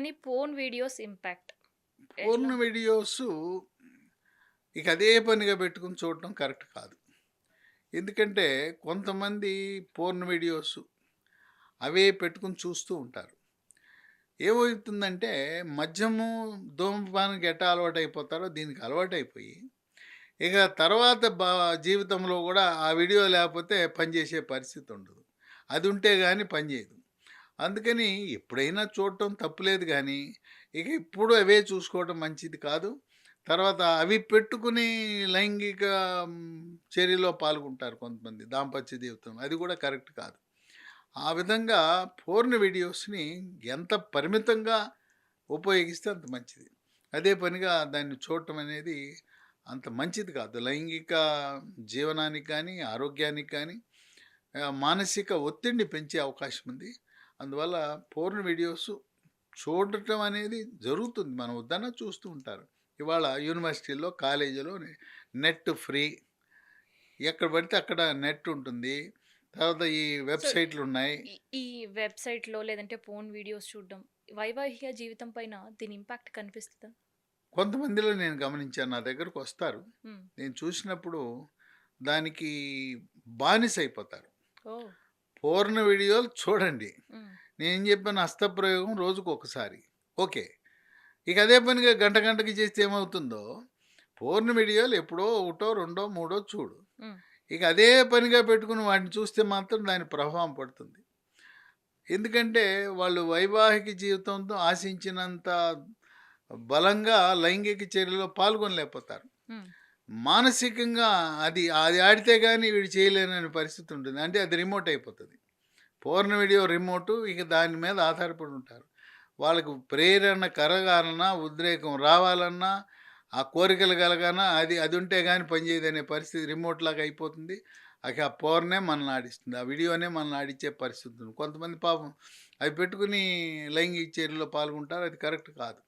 కానీ porn videos impact ఎట్లా? Porn videos ఇక అదే పనిగా పెట్టుకొని చూడటం కరెక్ట్ కాదు. ఎందుకంటే కొంతమంది పోర్న్ వీడియోస్ అవే పెట్టుకొని చూస్తూ ఉంటారు. ఏమవుతుందంటే మద్యము, ధూమపానానికి ఎట్టా అలవాటయిపోతారో దీనికి అలవాటయిపోయి, ఇక తర్వాత జీవితంలో గూడా ఆ వీడియో లేపోతే పనిచేసే పరిస్థితి ఉండదు. అది ఉంటే గాని పనిచేయదు. అందుకని ఎప్పుడైనా చూడటం తప్పులేదు గానీ, ఇక ఎప్పుడు అవే చూసుకోవడం మంచిది కాదు. తర్వాత అవి పెట్టుకుని లైంగిక చర్యలో పాల్గొంటారు కొంతమంది దాంపత్య జీవితంలో. అది కూడా కరెక్ట్ కాదు. ఆ విధంగా పోర్న్ వీడియోస్‌ని ఎంత పరిమితంగా ఉపయోగిస్తే అంత మంచిది. అదే పనిగా దాన్ని చూడటం అనేది అంత మంచిది కాదు. లైంగిక జీవనానికి కానీ, ఆరోగ్యానికి కానీ మానసిక ఒత్తిడిని పెంచే అవకాశం ఉంది. అందువల్ల పోర్న్ వీడియోస్ చూడటం అనేది జరుగుతుంది. మనం వద్దన్నా చూస్తూ ఉంటారు. ఇవాళ యూనివర్సిటీల్లో, కాలేజీలో నెట్ ఫ్రీ. ఎక్కడ పడితే అక్కడ నెట్ ఉంటుంది. తర్వాత ఈ సో, వెబ్‌సైట్‌లున్నాయి. ఈ ఈ వెబ్‌సైట్‌లో లేదంటే పోర్న్ వీడియోస్ చూడడం, వైవాహిక జీవితం పైన దీని ఇంపాక్ట్ కనిపిస్తదా? కొంతమందిలో నేను గమనించాను. నా దగ్గరకొస్తారు. హ్మ్. నేను చూసినప్పుడు దానికి బానిసైపోతారు. ఓహ్! పోర్న్ వీడియోలు చూడండి. హ్మ్. నేనేం చెప్పాను హస్తప్రయోగం రోజుకొకసారి. ఓకే. ఇక అదే పనిగా గంట గంటకి చేస్తే ఏమవుతుందో, పోర్న్ వీడియోలు ఎప్పుడో ఒకటో, రెండో, మూడో చూడు. హ్మ్. ఇక అదే పనిగా పెట్టుకొని వాటిని చూస్తే మాత్రం దాని ప్రభావం పడుతుంది. ఎందుకంటే వాళ్ళు వైవాహిక జీవితంతో ఆశించినంత బలంగా లైంగిక చర్యలో పాల్గొనలేకపోతారు. హ్మ్. మానసికంగా అది అది ఆడితే గాని వీడు చేయలేనని పరిస్థితి ఉంటుంది. అంటే అది రిమోట్ అయిపోతది. పోర్న్ వీడియో రిమోటు ఇక దాని మీద ఆధారపడి ఉంటారు. వాళ్ళకు ప్రేరణ కలగాలన్నా, ఉద్రేకం రావాలన్నా, ఆ కోరికలు కలగాలన్నా అది అది ఉంటే గాని పనిచేయదనే పరిస్థితి రిమోట్ లాగా అయిపోతుంది. ఆ పోర్నే మనల్ని ఆడిస్తుంది. ఆ వీడియోనే మనల్ని ఆడిచ్చే పరిస్థితి ఉంది. కొంతమంది పాపం అవి పెట్టుకొని లైంగిక చర్యలో పాల్గొంటారు. అది కరెక్ట్ కాదు.